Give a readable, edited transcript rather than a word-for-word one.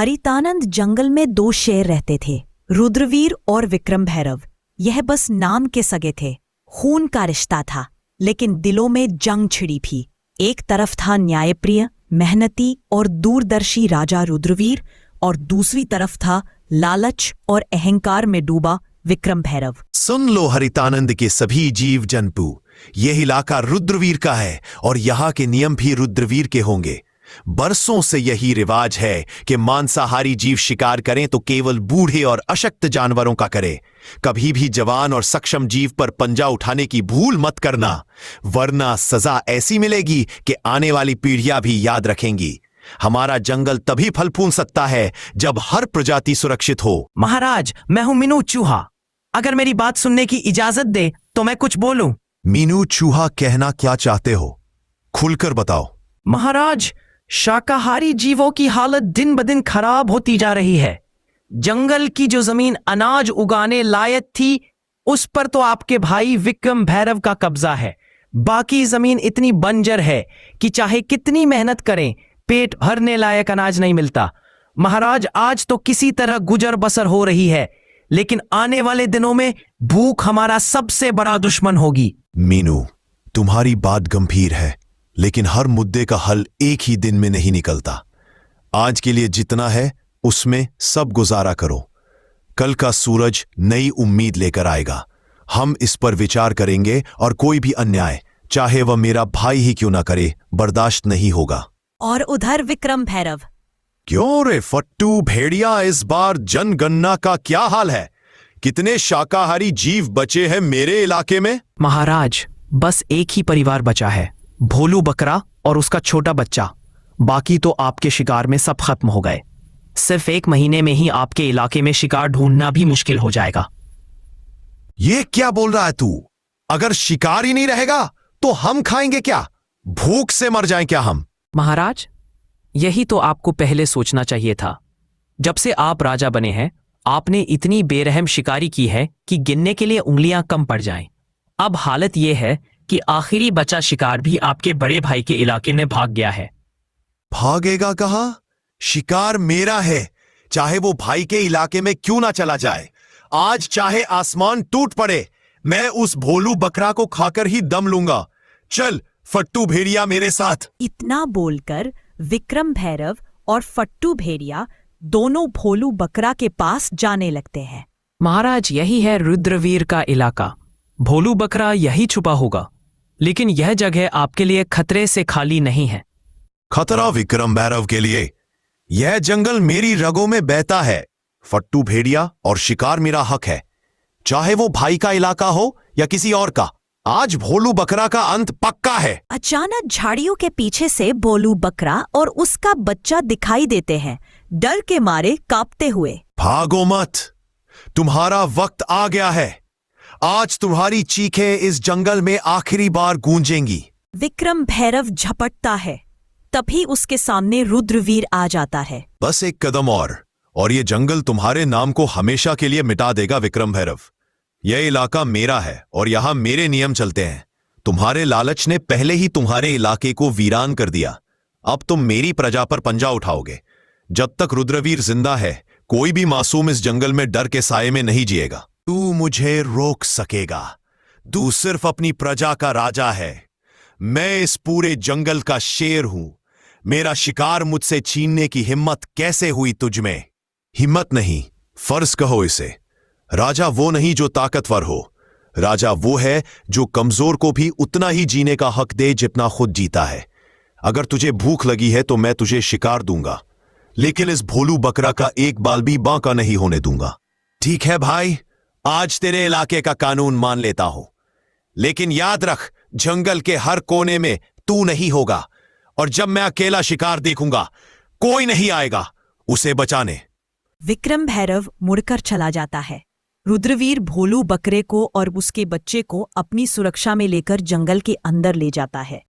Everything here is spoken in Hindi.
हरितानंद जंगल में दो शेर रहते थे, रुद्रवीर और विक्रम भैरव। यह बस नाम के सगे थे, खून का रिश्ता था, लेकिन दिलों में जंग छिड़ी थी। एक तरफ था न्यायप्रिय, मेहनती और दूरदर्शी राजा रुद्रवीर, और दूसरी तरफ था लालच और अहंकार में डूबा विक्रम भैरव। सुन लो हरितानंद के सभी जीव जंतु, यह इलाका रुद्रवीर का है और यहाँ के नियम भी रुद्रवीर के होंगे। बरसों से यही रिवाज है कि मांसाहारी जीव शिकार करें तो केवल बूढ़े और अशक्त जानवरों का करें। कभी भी जवान और सक्षम जीव पर पंजा उठाने की भूल मत करना, वरना सजा ऐसी मिलेगी कि आने वाली पीढ़ियां भी याद रखेंगी। हमारा जंगल तभी फल फूल सकता है जब हर प्रजाति सुरक्षित हो। महाराज, मैं हूं मीनू चूहा। अगर मेरी बात सुनने की इजाजत दे तो मैं कुछ बोलूं। मीनू चूहा कहना क्या चाहते हो, खुलकर बताओ। महाराज, शाकाहारी जीवों की हालत दिन ब दिन खराब होती जा रही है। जंगल की जो जमीन अनाज उगाने लायक थी, उस पर तो आपके भाई विक्रम भैरव का कब्जा है। बाकी जमीन इतनी बंजर है कि चाहे कितनी मेहनत करें, पेट भरने लायक अनाज नहीं मिलता। महाराज, आज तो किसी तरह गुजर बसर हो रही है, लेकिन आने वाले दिनों में भूख हमारा सबसे बड़ा दुश्मन होगी। मीनू, तुम्हारी बात गंभीर है, लेकिन हर मुद्दे का हल एक ही दिन में नहीं निकलता। आज के लिए जितना है उसमें सब गुजारा करो। कल का सूरज नई उम्मीद लेकर आएगा। हम इस पर विचार करेंगे और कोई भी अन्याय, चाहे वह मेरा भाई ही क्यों ना करे, बर्दाश्त नहीं होगा। और उधर विक्रम भैरव। क्यों रे फट्टू भेड़िया, इस बार जनगणना का क्या हाल है? कितने शाकाहारी जीव बचे हैं मेरे इलाके में? महाराज, बस एक ही परिवार बचा है, भोलू बकरा और उसका छोटा बच्चा। बाकी तो आपके शिकार में सब खत्म हो गए। सिर्फ 1 महीने में ही आपके इलाके में शिकार ढूंढना भी मुश्किल हो जाएगा। ये क्या बोल रहा है तू? अगर शिकार ही नहीं रहेगा तो हम खाएंगे क्या? भूख से मर जाएं क्या हम? महाराज, यही तो आपको पहले सोचना चाहिए था। जब से आप राजा बने हैं, आपने इतनी बेरहम शिकारी की है कि गिनने के लिए उंगलियां कम पड़ जाएं। अब हालत यह है कि आखिरी बचा शिकार भी आपके बड़े भाई के इलाके में भाग गया है। भागेगा कहां? शिकार मेरा है, चाहे वो भाई के इलाके में क्यों ना चला जाए। आज चाहे आसमान टूट पड़े, मैं उस भोलू बकरा को खाकर ही दम लूंगा। चल फट्टू भेड़िया मेरे साथ। इतना बोलकर विक्रम भैरव और फट्टू भेड़िया दोनों भोलू बकरा के पास जाने लगते हैं। महाराज, यही है रुद्रवीर का इलाका। भोलू बकरा यही छुपा होगा, लेकिन यह जगह आपके लिए खतरे से खाली नहीं है। खतरा विक्रम भैरव के लिए? यह जंगल मेरी रगों में बहता है। फट्टू भेड़िया और शिकार मेरा हक है, चाहे वो भाई का इलाका हो या किसी और का। आज भोलू बकरा का अंत पक्का है। अचानक झाड़ियों के पीछे से भोलू बकरा और उसका बच्चा दिखाई देते हैं, डर के मारे कांपते हुए। भागो मत, तुम्हारा वक्त आ गया है। आज तुम्हारी चीखें इस जंगल में आखिरी बार गूंजेंगी। विक्रम भैरव झपटता है, तभी उसके सामने रुद्रवीर आ जाता है। बस एक कदम और ये जंगल तुम्हारे नाम को हमेशा के लिए मिटा देगा विक्रम भैरव। यह इलाका मेरा है और यहां मेरे नियम चलते हैं। तुम्हारे लालच ने पहले ही तुम्हारे इलाके को वीरान कर दिया। अब तुम मेरी प्रजा पर पंजा उठाओगे। जब तक रुद्रवीर जिंदा है, कोई भी मासूम इस जंगल में डर के साये में नहीं जिएगा। तू मुझे रोक सकेगा? तू सिर्फ अपनी प्रजा का राजा है। मैं इस पूरे जंगल का शेर हूं। मेरा शिकार मुझसे छीनने की हिम्मत कैसे हुई तुझ में? हिम्मत नहीं, फर्ज कहो इसे। राजा वो नहीं जो ताकतवर हो, राजा वो है जो कमजोर को भी उतना ही जीने का हक दे जितना खुद जीता है। अगर तुझे भूख लगी है तो मैं तुझे शिकार दूंगा, लेकिन इस भोलू बकरा का एक बाल भी बांका नहीं होने दूंगा। ठीक है भाई, आज तेरे इलाके का कानून मान लेता हूं, लेकिन याद रख, जंगल के हर कोने में तू नहीं होगा, और जब मैं अकेला शिकार देखूंगा, कोई नहीं आएगा उसे बचाने। विक्रम भैरव मुड़कर चला जाता है। रुद्रवीर भोलू बकरे को और उसके बच्चे को अपनी सुरक्षा में लेकर जंगल के अंदर ले जाता है।